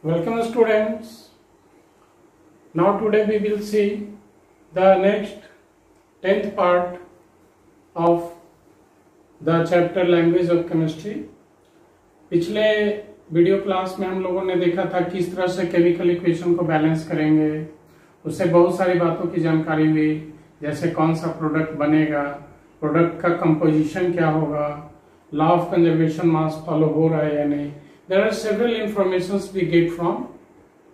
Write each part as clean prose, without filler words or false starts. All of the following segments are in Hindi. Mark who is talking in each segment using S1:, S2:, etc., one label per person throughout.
S1: Welcome students. Now today we will see the next 10th part of the chapter language of chemistry. पिछले वीडियो क्लास में हम लोगों ने देखा था किस तरह से केमिकल इक्वेशन को बैलेंस करेंगे। उससे बहुत सारी बातों की जानकारी हुई, जैसे कौन सा प्रोडक्ट बनेगा, प्रोडक्ट का कंपोजिशन क्या होगा, law of conservation mass follow हो रहा है या नहीं। There are several informations we get from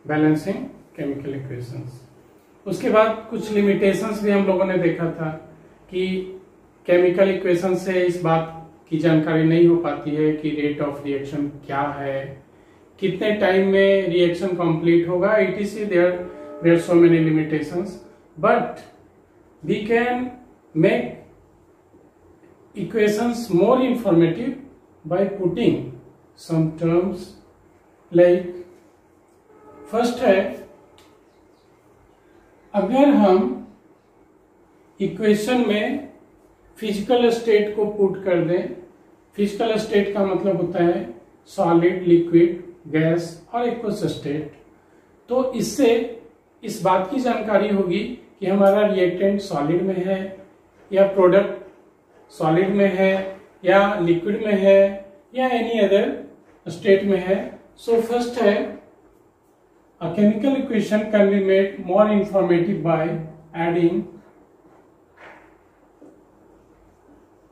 S1: balancing chemical equations. उसके बाद कुछ limitations भी हम लोगों ने देखा था कि chemical equation से इस बात की जानकारी नहीं हो पाती है कि rate of reaction क्या है, कितने टाइम में reaction complete होगा, etc. There are so many limitations, but we can make equations more informative by putting some terms like first है, अगर हम इक्वेशन में फिजिकल स्टेट को पुट कर दें, फिजिकल स्टेट का मतलब होता है सॉलिड, लिक्विड, गैस और एक्वस स्टेट, तो इससे इस बात की जानकारी होगी कि हमारा रिएक्टेंट सॉलिड में है या प्रोडक्ट सॉलिड में है या लिक्विड में है या एनी अदर स्टेट में है। सो फर्स्ट है, a chemical equation can be made more informative by adding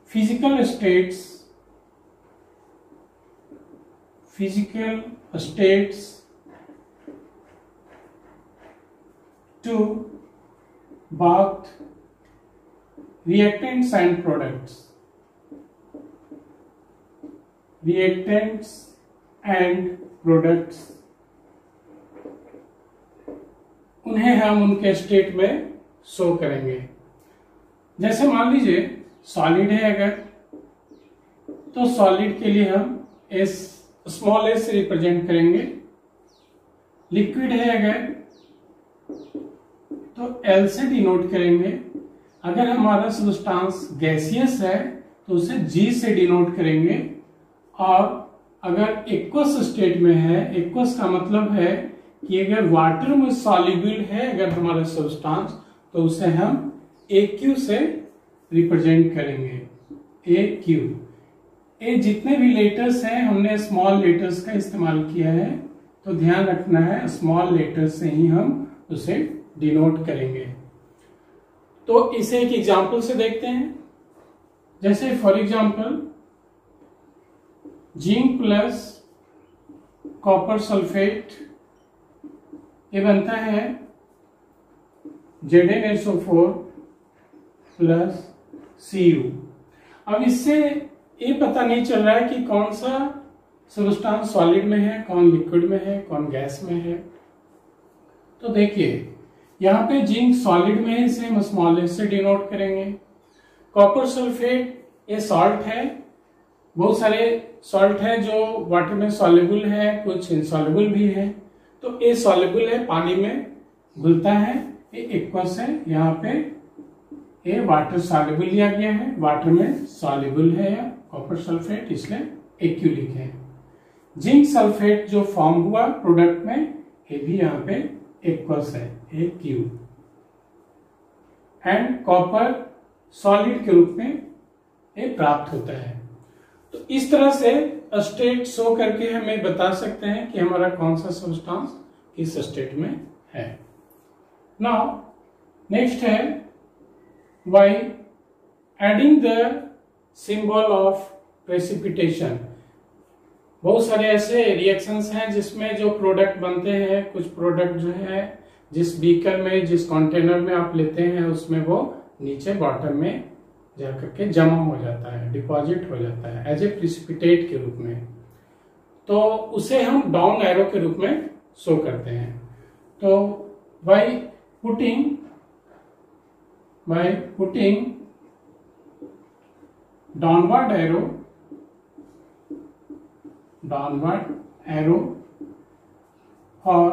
S1: physical states to both reactants and products, reactants and products, उन्हें हम उनके स्टेट में शो करेंगे। जैसे मान लीजिए सॉलिड है अगर, तो सॉलिड के लिए हम एस, स्मॉल एस से रिप्रेजेंट करेंगे। लिक्विड है अगर तो एल से डिनोट करेंगे। अगर हमारा सब्सटेंस गैसियस है तो उसे जी से डिनोट करेंगे। और अगर एक्वस स्टेट में है, एक्वस का मतलब है कि अगर वाटर में सॉल्युबल है अगर हमारा सब्सटेंस, तो उसे हम ए क्यू से रिप्रेजेंट करेंगे। ए क्यू, ये जितने भी लेटर्स हैं हमने स्मॉल लेटर्स का इस्तेमाल किया है, तो ध्यान रखना है स्मॉल लेटर्स से ही हम उसे डिनोट करेंगे। तो इसे एक एग्जांपल से देखते हैं। जैसे for example zinc plus copper sulphate, ये बनता है ZnSO4 प्लस Cu। अब इससे ये पता नहीं चल रहा है कि कौन सा सब्सटेंस सॉलिड में है, कौन लिक्विड में है, कौन गैस में है। तो देखिए यहाँ पे जिंक सॉलिड में है, इसे हम स्मॉल एस से डिनोट करेंगे। कॉपर सल्फेट ये सॉल्ट है, बहुत सारे सॉल्ट है जो वाटर में सॉल्युबल है, कुछ इनसॉल्युबल भी है। तो ये सॉल्युबल है, पानी में घुलता है, ये एक्वस है, यहाँ पे ये वाटर सॉल्युबल लिया गया है, वाटर में सॉल्युबल है या कॉपर सल्फेट, इसलिए एक्यू लिखे हैं। जिंक सल्फेट जो फॉर्म हुआ प्रोडक्ट में, ये भी यहाँ पे एक्वस है, एक्यू। एंड कॉपर सॉलिड के रूप में ये प्राप्त होता है। तो इस तरह से स्टेट शो करके हमें बता सकते हैं कि हमारा कौन सा सब्सटेंस किस स्टेट में है। नाउ नेक्स्ट है bye adding the symbol of precipitation. बहुत सारे ऐसे रिएक्शंस हैं जिसमें जो प्रोडक्ट बनते हैं, कुछ प्रोडक्ट जो है जिस बीकर में, जिस कंटेनर में आप लेते हैं, उसमें वो नीचे बॉटम में जाकर के जमा हो जाता है, डिपॉजिट हो जाता है एज ए प्रेसिपिटेट के रूप में। तो उसे हम डाउन एरो के रूप में शो करते हैं। तो बाय पुटिंग डाउनवर्ड एरो और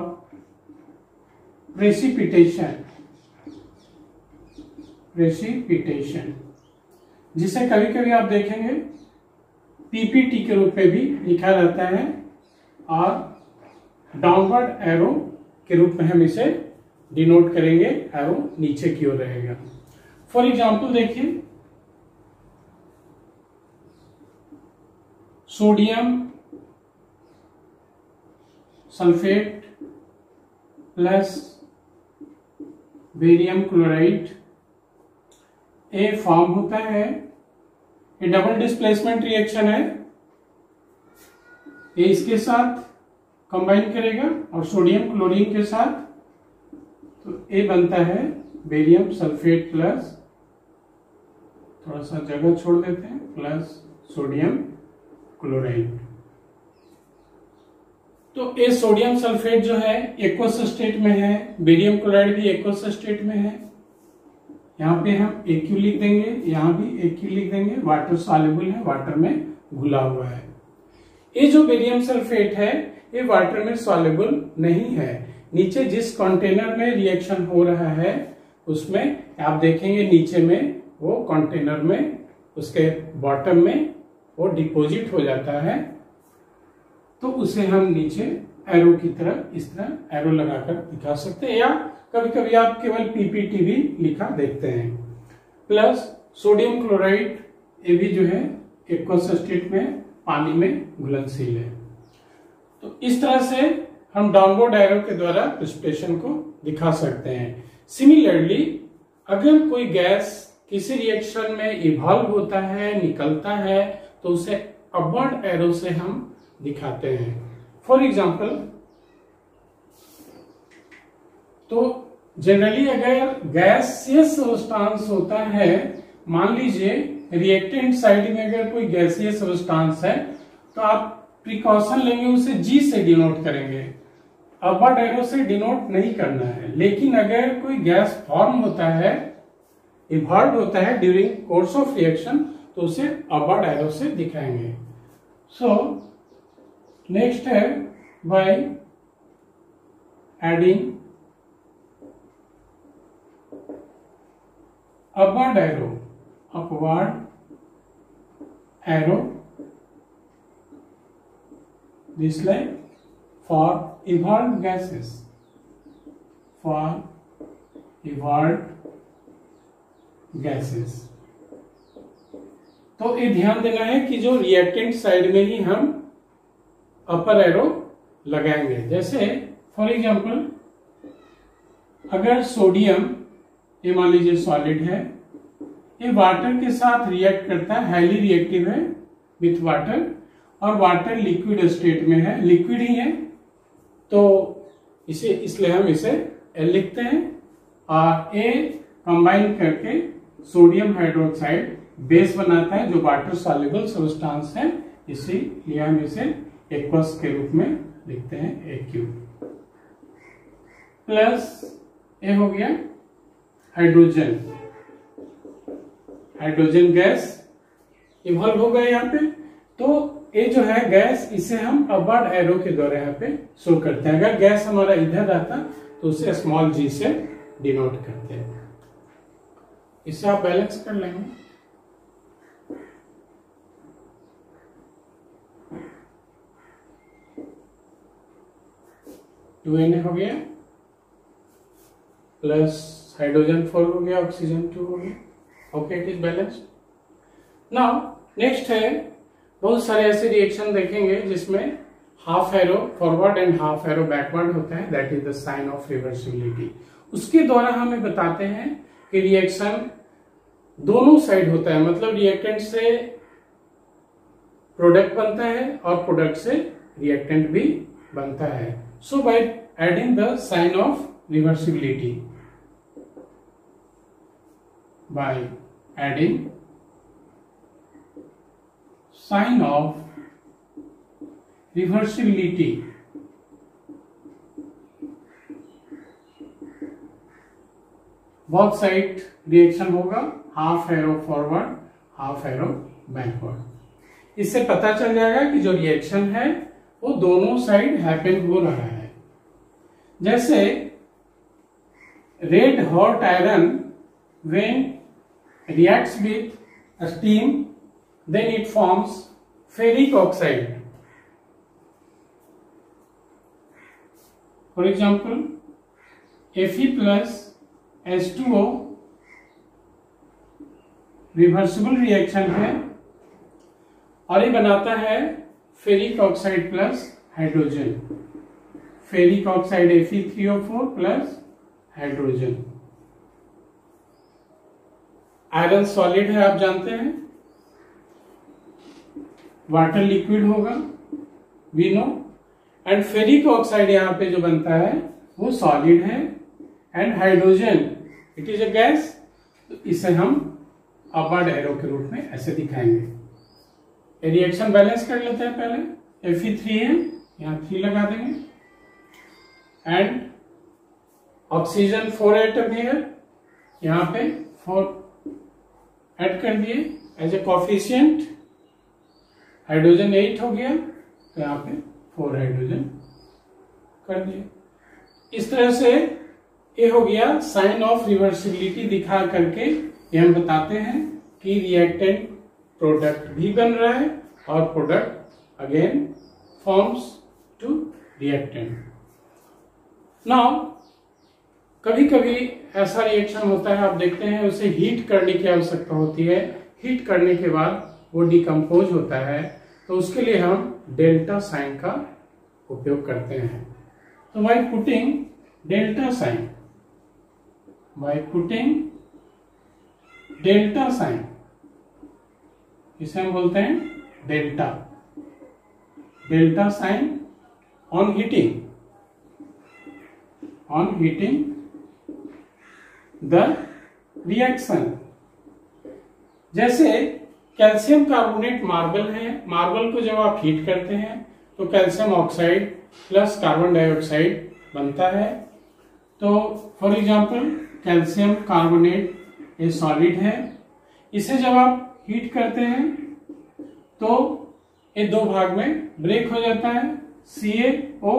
S1: प्रेसिपिटेशन, जिसे कभी कभी आप देखेंगे पीपीटी के रूप में भी लिखा जाता है और डाउनवर्ड एरो के रूप में हम इसे डिनोट करेंगे, एरो नीचे की ओर रहेगा। फॉर एग्जाम्पल देखिए, sodium sulphate plus barium chloride a form होता है। ये डबल डिस्प्लेसमेंट रिएक्शन है, ये इसके साथ कंबाइन करेगा और सोडियम क्लोरीन के साथ, तो ए बनता है बेरियम सल्फेट प्लस, थोड़ा सा जगह छोड़ देते हैं, प्लस सोडियम क्लोराइड। तो ये सोडियम सल्फेट जो है एक्वस स्टेट में है, बेरियम क्लोराइड भी एक्वस स्टेट में है। यहाँ पे हम AQ लिख देंगे, यहाँ भी AQ लिख देंगे, वाटर सॉल्युबल है, वाटर में घुला हुआ है। ये जो बेरियम सल्फेट है ये वाटर में सॉल्युबल नहीं है। नीचे जिस कंटेनर में रिएक्शन हो रहा है उसमें आप देखेंगे नीचे में वो कंटेनर में उसके बॉटम में वो डिपॉजिट हो जाता है, तो उसे हम नीचे एरो की तरह इस तरह एरो लगाकर दिखा सकते हैं, या कभी कभी आप केवल PPT भी लिखा देखते हैं। प्लस सोडियम क्लोराइड, ये भी जो है एक्वस स्टेट में पानी में घुलनशील है। तो इस तरह से हम डाउनवर्ड एरो के द्वारा प्रेसिपिटेशन को दिखा सकते हैं। सिमिलरली अगर कोई गैस किसी रिएक्शन में इवॉल्व होता है, निकलता है, तो उसे अपवर्ड एरो से हम दिखाते हैं। फॉर एग्जाम्पल, तो जनरली अगर गैसियस सब्सटेंस होता है, मान लीजिए रिएक्टेंट साइड में अगर कोई गैसियस सब्सटेंस है, तो आप प्रिकॉशन लेंगे, उसे G से डिनोट करेंगे, अपवर्ड एरो से डिनोट नहीं करना है। लेकिन अगर कोई गैस फॉर्म होता है, इवॉल्व होता है ड्यूरिंग कोर्स ऑफ रिएक्शन, तो उसे अपवर्ड एरो से दिखाएंगे। सो नेक्स्ट है by adding upward arrow this like for evolved gases, for evolved gases। तो ये ध्यान देना है कि जो रिएक्टेंट साइड में ही हम अपर एरो लगाएंगे। जैसे फॉर एग्जांपल, अगर सोडियम, ये मान लीजिए सॉलिड है, ये वाटर के साथ रिएक्ट करता है, हाईली रिएक्टिव है विथ वाटर, और वाटर लिक्विड स्टेट में है, लिक्विड ही है, तो इसे इसलिए हम इसे L लिखते हैं, और A कंबाइन करके सोडियम हाइड्रोक्साइड बेस बनाता है जो वाटर सॉल्युबल सब्सटेंस है, इसीलिए हम इसे एक्वस के रूप में लिखते हैं AQ। प्लस ए हो गया हाइड्रोजन गैस इवॉल्व हो गया यहाँ पे, तो ये जो है गैस, इसे हम अपवर्ड एरो के द्वारा यहाँ पे शो करते हैं। अगर गैस हमारा इधर रहता तो उसे स्मॉल g से डिनोट करते हैं। इससे आप बैलेंस कर लेंगे। Na हो गया, प्लस हाइड्रोजन 4 हो गया, ऑक्सीजन 2 हो गया। Okay, it is balanced. Now next है, बहुत सारे ऐसे रिएक्शन देखेंगे जिसमें half arrow forward and half arrow backward होता है, that is the sign of reversibility. उसके द्वारा हमें बताते हैं कि रिएक्शन दोनों साइड होता है, मतलब रिएक्टेंट से प्रोडक्ट बनता है और प्रोडक्ट से रिएक्टेंट भी बनता है। So by adding the sign of reversibility, by adding sign of reversibility, both side reaction होगा, half arrow forward half arrow backward. इससे पता चल जाएगा कि जो रिएक्शन है वो दोनों साइड हैपन हो रहा है। जैसे red hot iron when reacts with steam, then it forms ferric oxide। For example Fe+H2O reversible reaction है और ये बनाता है ferric oxide plus hydrogen, ferric oxide Fe3O4 plus hydrogen. Iron solid है, आप जानते हैं, वाटर लिक्विड होगा, we know, and ferric oxide यहाँ पे जो बनता है वो सॉलिड है, and hydrogen it is a gas. तो इसे हम अपवर्ड एरो के रूप में ऐसे दिखाएंगे। रिएक्शन बैलेंस कर लेते हैं पहले। Fe3 है, यहाँ 3 लगा देंगे, एंड ऑक्सीजन 4 एटम है, यहाँ पे 4 ऐड कर दिए एज ए कोफिशिएंट। हाइड्रोजन 8 हो गया, तो यहाँ पे 4 हाइड्रोजन कर दिए। इस तरह से ये हो गया साइन ऑफ रिवर्सिबिलिटी दिखा करके ये हम बताते हैं कि रिएक्टेंट प्रोडक्ट भी बन रहा है और product again forms to reactant. Now कभी कभी ऐसा रिएक्शन होता है, आप देखते हैं, उसे हीट करने की आवश्यकता होती है। हीट करने के बाद वो डिकम्पोज होता है, तो उसके लिए हम डेल्टा साइन का उपयोग करते हैं। तो बाय पुटिंग डेल्टा साइन, इसे हम बोलते हैं delta sign on heating the reaction. जैसे कैल्शियम कार्बोनेट मार्बल है, मार्बल को जब आप हीट करते हैं तो calcium oxide plus carbon dioxide बनता है। तो फॉर एग्जांपल कैल्शियम कार्बोनेट ये सॉलिड है, इसे जब आप हीट करते हैं तो ये 2 भाग में ब्रेक हो जाता है, CaO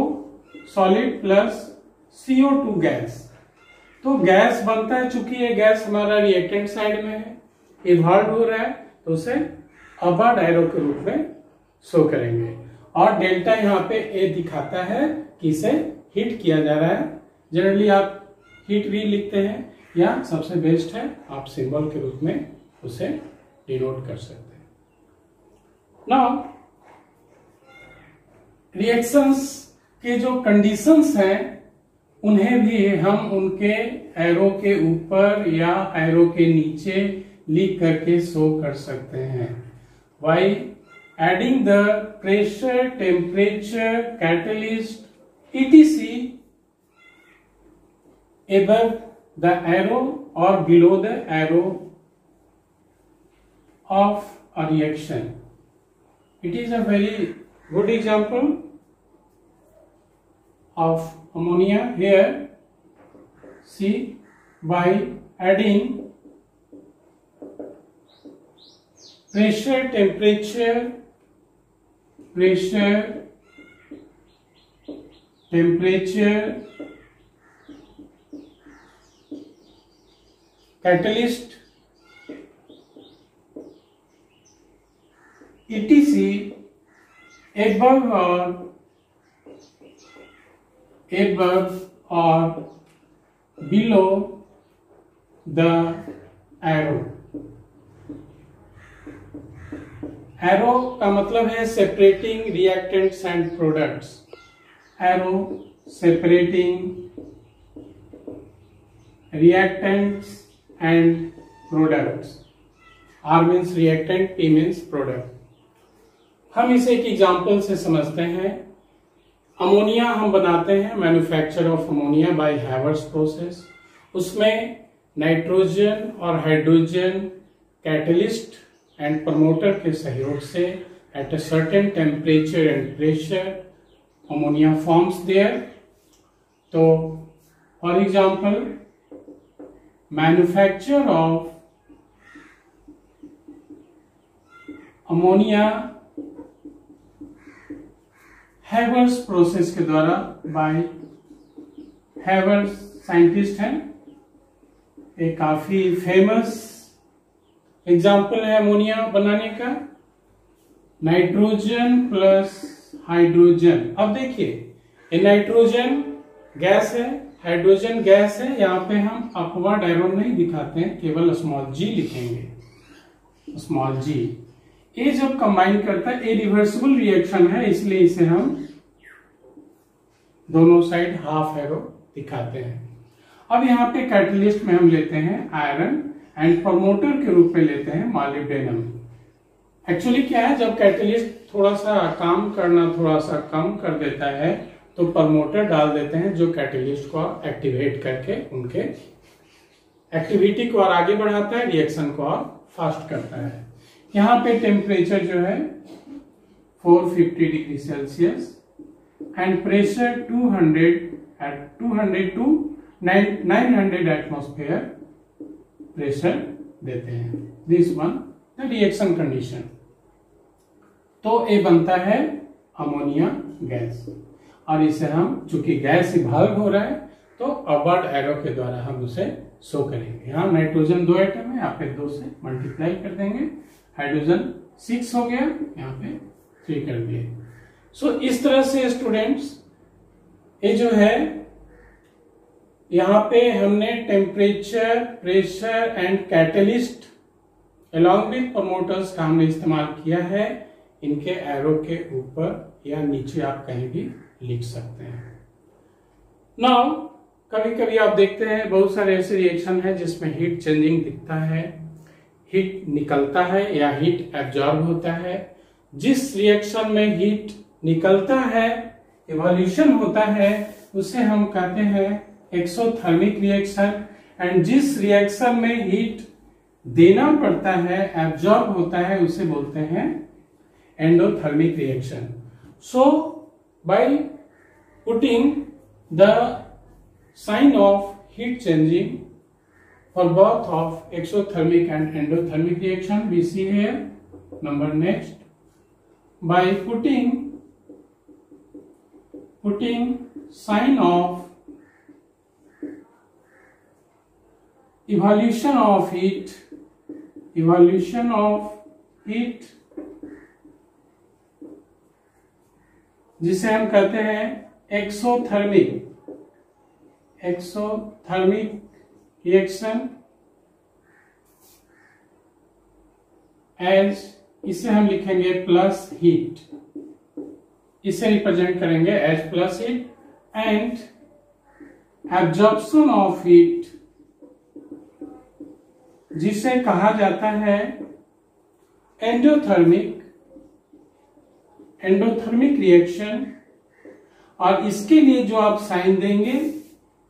S1: solid plus CO2 gas. तो गैस बनता है, चूंकि ये गैस हमारा रिएक्टेंट साइड में है, इवॉल्व हो रहा है, तो उसे अपवर्ड एरो के रूप में शो करेंगे। और डेल्टा यहाँ पे ए दिखाता है कि इसे हीट किया जा रहा है। जनरली आप हीट भी लिखते हैं, या सबसे बेस्ट है आप सिंबल के रूप में उसे डिनोट कर सकते हैं। नाउ रिएक्शंस के जो कंडीशंस हैं उन्हें भी हम उनके एरो के ऊपर या एरो के नीचे लिख करके शो कर सकते हैं। Bye adding the pressure, temperature, catalyst etc above the arrow or below the arrow of a reaction. It is a very good example of ammonia here. See, by adding pressure, temperature, catalyst etc above or below the arrow. Arrow का मतलब है separating reactants and products. Arrow separating reactants and products. R means reactant, P means product. हम इसे एक एग्जांपल से समझते हैं। अमोनिया हम बनाते हैं, manufacture of ammonia by Haber's process. उसमें नाइट्रोजन और हाइड्रोजन कैटलिस्ट एंड प्रमोटर के सहयोग से at a certain temperature and pressure ammonia forms there. तो for example manufacture of ammonia Haber's process के द्वारा बाय हैवर्स साइंटिस्ट हैं, एक काफी फेमस एग्जाम्पल है अमोनिया बनाने का। Nitrogen plus hydrogen. अब देखिए ये नाइट्रोजन गैस है, हाइड्रोजन गैस है, यहाँ पे हम अपवर्ड एरो नहीं दिखाते हैं, केवल स्मॉल g लिखेंगे, स्मॉल g। ये जब कंबाइन करता है, ये रिवर्सिबल रिएक्शन है, इसलिए इसे हम दोनों साइड हाफ एरो दिखाते हैं। अब यहाँ पे कैटलिस्ट में हम लेते हैं आयरन एंड प्रमोटर के रूप में लेते हैं मॉलिब्डेनम। एक्चुअली क्या है, जब कैटलिस्ट थोड़ा सा काम करना थोड़ा सा कम कर देता है तो प्रमोटर डाल देते हैं, जो कैटलिस्ट को एक्टिवेट करके उनके एक्टिविटी को और आगे बढ़ाता है, रिएक्शन को और फास्ट करता है। यहाँ पे टेम्परेचर जो है 450 degree Celsius and pressure 200 to 900 atmosphere pressure देते हैं। This one the reaction condition. तो ये बनता है अमोनिया गैस, और इसे हम चूंकि गैस इवॉल्व हो रहा है तो अपवर्ड एरो के द्वारा हम उसे शो करेंगे। यहाँ नाइट्रोजन 2 एटम है, यहाँ पे 2 से मल्टीप्लाई कर देंगे, हाइड्रोजन 6 हो गया, यहाँ पे 3 कर दिए। सो इस तरह से स्टूडेंट्स ये जो है यहाँ पे हमने temperature, pressure and catalyst along with promoters का हमने इस्तेमाल किया है। इनके एरो के ऊपर या नीचे आप कहीं भी लिख सकते हैं। नाउ कभी कभी आप देखते हैं बहुत सारे ऐसे रिएक्शन है जिसमें हीट चेंजिंग दिखता है, हीट निकलता है या हीट एब्जॉर्ब होता है। जिस रिएक्शन में हीट निकलता है, इवोल्यूशन होता है, उसे हम कहते हैं एक्सोथर्मिक रिएक्शन। एंड जिस रिएक्शन में हीट देना पड़ता है, एब्जॉर्ब होता है, उसे बोलते हैं endothermic reaction. So by putting the sign of heat changing for both of exothermic and endothermic reaction, we see here. Number next, by putting sign of evolution of heat जिसे हम कहते हैं एक्सोथर्मिक रिएक्शन, एज इसे हम लिखेंगे प्लस हीट, इसे रिप्रेजेंट करेंगे as plus heat. And absorption of heat जिसे कहा जाता है एंडोथर्मिक रिएक्शन, और इसके लिए जो आप साइन देंगे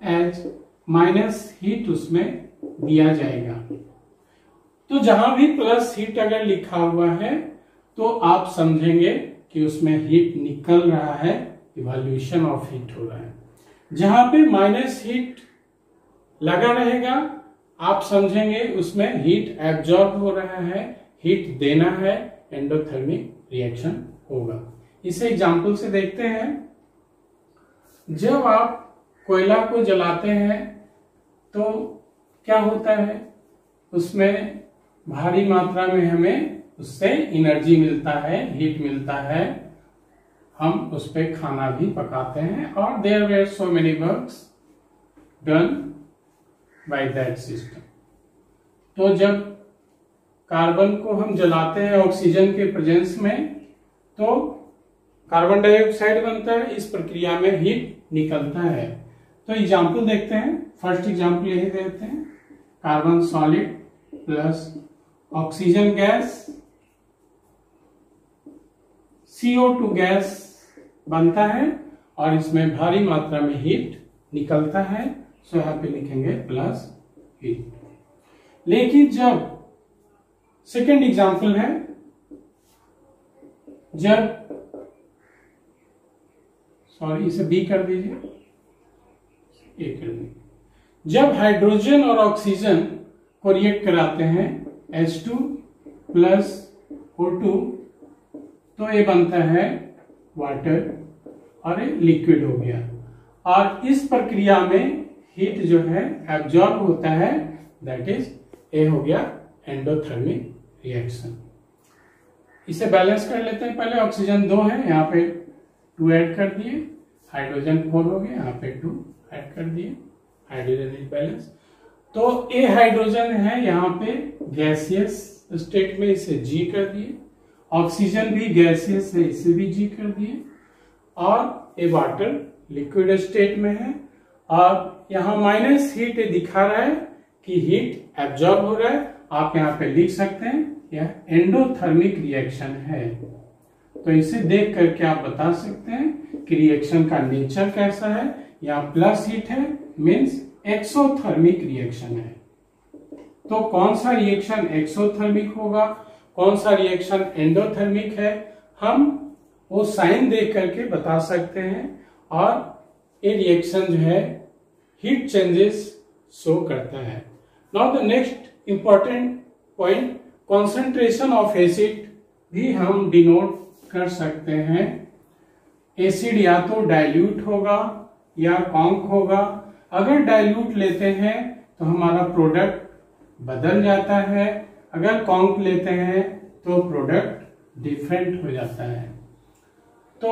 S1: एज माइनस हीट उसमें दिया जाएगा। तो जहां भी प्लस हीट अगर लिखा हुआ है तो आप समझेंगे कि उसमें हीट निकल रहा है, इवोल्यूशन ऑफ हीट हो रहा है। जहां पे माइनस हीट लगा रहेगा आप समझेंगे उसमें हीट एब्जॉर्ब हो रहा है, हीट देना है, एंडोथर्मिक रिएक्शन होगा। इसे एग्जांपल से देखते हैं। जब आप कोयला को जलाते हैं तो क्या होता है, उसमें भारी मात्रा में हमें उससे एनर्जी मिलता है, हीट मिलता है, हम उस पर खाना भी पकाते हैं, और there were so many works done by that system. तो जब कार्बन को हम जलाते हैं ऑक्सीजन के प्रेजेंस में तो कार्बन डाइऑक्साइड बनता है, इस प्रक्रिया में हीट निकलता है। तो एग्जाम्पल देखते हैं। फर्स्ट एग्जाम्पल यही देते हैं, carbon solid plus oxygen gas, CO2 gas बनता है और इसमें भारी मात्रा में हीट निकलता है। सो यहाँ पे लिखेंगे प्लस हीट। लेकिन जब सेकेंड एग्जाम्पल है, जब सॉरी इसे बी कर दीजिए, ए कर दीजिए। जब हाइड्रोजन और ऑक्सीजन को रिएक्ट कराते हैं H2 प्लस O2 तो ये बनता है वाटर और ये लिक्विड हो गया, और इस प्रक्रिया में हीट जो है एब्जॉर्ब होता है, दैट इज ए हो गया एंडोथर्मिक रिएक्शन। इसे बैलेंस कर लेते हैं। पहले ऑक्सीजन 2 है, यहाँ पे 2 ऐड कर दिए, हाइड्रोजन 4 हो गया, यहाँ पे 2 ऐड कर दिए, हाइड्रोजन इज बैलेंस। तो ए हाइड्रोजन है यहाँ पे गैसियस स्टेट में, इसे जी कर दिए। ऑक्सीजन भी गैसियस है, इसे भी जी कर दिए। और ए वाटर लिक्विड स्टेट में है, और यहाँ माइनस हीट दिखा रहा है कि हीट एब्जॉर्ब हो रहा है। आप यहाँ पे लिख सकते हैं यह एंडोथर्मिक रिएक्शन है। तो इसे देख करके आप बता सकते हैं कि रिएक्शन का नेचर कैसा है। यहाँ प्लस हीट है, मीन्स एक्सोथर्मिक रिएक्शन है। तो कौन सा रिएक्शन एक्सोथर्मिक होगा, कौन सा रिएक्शन एंडोथर्मिक है, हम वो साइन देख करके बता सकते हैं। और ये रिएक्शन जो है हीट चेंजेस शो करता है। Now the next important point, concentration of acid भी हम डिनोट कर सकते हैं। एसिड या तो डाइल्यूट होगा या कॉन्क होगा। अगर डाइल्यूट लेते हैं तो हमारा प्रोडक्ट बदल जाता है, अगर कॉन्क लेते हैं तो प्रोडक्ट डिफरेंट हो जाता है। तो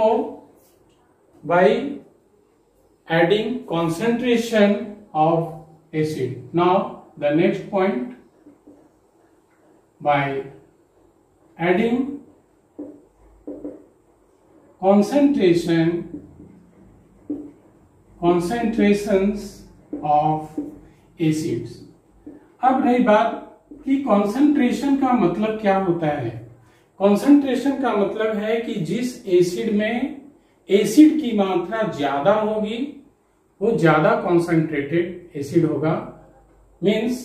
S1: by adding concentration of acid, now the next point, by adding concentrations of acids। अब रही बात कि कॉन्सेंट्रेशन का मतलब क्या होता है। कॉन्सेंट्रेशन का मतलब है कि जिस एसिड में एसिड की मात्रा ज्यादा होगी वो ज्यादा कॉन्सेंट्रेटेड एसिड होगा, मीन्स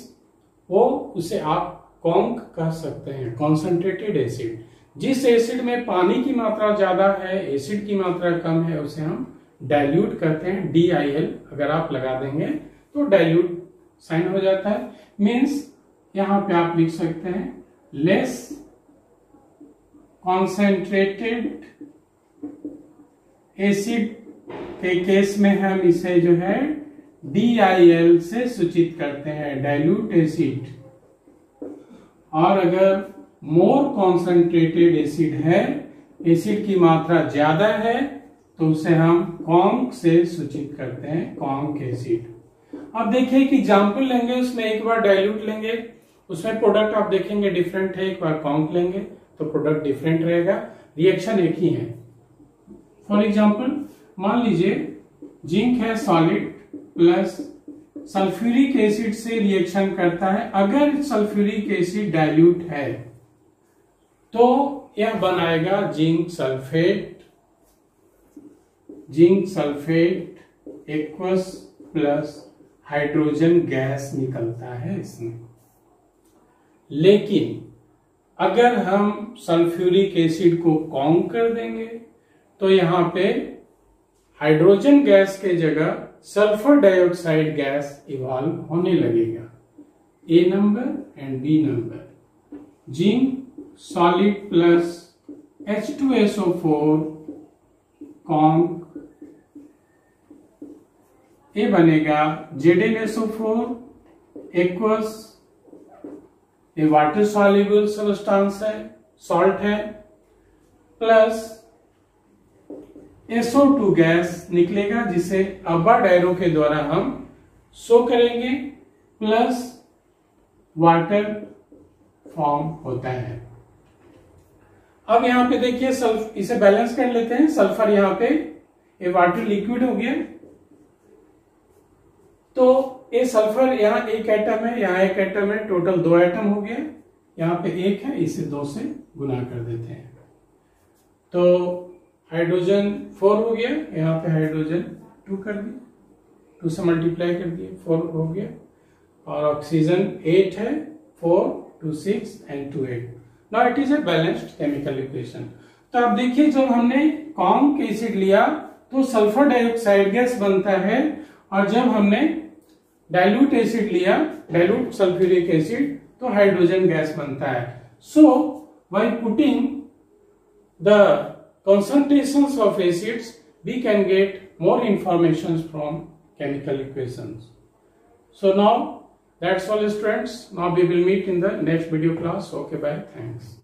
S1: वो उसे आप कॉन्क कह सकते हैं, कॉन्सेंट्रेटेड एसिड। जिस एसिड में पानी की मात्रा ज्यादा है, एसिड की मात्रा कम है, उसे हम डाइल्यूट करते हैं, DIL अगर आप लगा देंगे तो डाइल्यूट साइन हो जाता है। मीन्स यहां पे आप लिख सकते हैं लेस कॉन्सेंट्रेटेड एसिड के केस में हम इसे जो है DIL से सूचित करते हैं, डाइल्यूट एसिड। और अगर मोर कॉन्सेंट्रेटेड एसिड है, एसिड की मात्रा ज्यादा है, तो उसे हम कॉन्क से सूचित करते हैं, कॉन्क एसिड। अब देखिए एक एग्जाम्पल लेंगे, उसमें एक बार डाइल्यूट लेंगे, उसमें प्रोडक्ट आप देखेंगे डिफरेंट है, एक बार कॉन्क लेंगे तो प्रोडक्ट डिफरेंट रहेगा, रिएक्शन एक ही है। फॉर एग्जाम्पल मान लीजिए जिंक है सॉलिड प्लस सल्फ्यूरिक एसिड से रिएक्शन करता है। अगर सल्फ्यूरिक एसिड डाइल्यूट है तो यह बनाएगा zinc sulphate. Zinc sulphate aqueous plus hydrogen gas निकलता है इसमें। लेकिन अगर हम सल्फ्यूरिक एसिड को कॉन्क कर देंगे तो यहां पे हाइड्रोजन गैस के जगह सल्फर डाइऑक्साइड गैस इवॉल्व होने लगेगा, A number and B number. Zinc solid plus H2SO4 conc, ये बनेगा ZnSO4 एक्वस, ये वाटर सॉल्युबल सब्सटेंस है, सॉल्ट है, प्लस SO2 गैस निकलेगा जिसे अबाडायरो के द्वारा हम शो करेंगे, प्लस वाटर फॉर्म होता है। अब यहां पे देखिए इसे बैलेंस कर लेते हैं। सल्फर यहां पे ये वाटर लिक्विड हो गया, तो ये सल्फर यहाँ एक एटम है, यहाँ एक एटम है, टोटल 2 एटम हो गया। यहाँ पे 1 है, इसे 2 से गुना कर देते हैं तो हाइड्रोजन 4 हो गया, यहाँ पे हाइड्रोजन 2 कर दिए, 2 से मल्टीप्लाई कर दिए, 4 हो गया। और ऑक्सीजन 8 है, 4 2 6 and 2 8। Now it is a balanced chemical equation. तो आप देखिए जब हमने कॉन्क एसिड लिया तो सल्फर डाइऑक्साइड गैस बनता है, और जब हमने डाइल्यूट एसिड लिया, डाइल्यूट सल्फ्यूरिक एसिड, तो हाइड्रोजन गैस बनता है। So by putting the concentrations of acids we can get more information from chemical equations. So now that's all students. Now we will meet in the next video class. Okay, bye, thanks.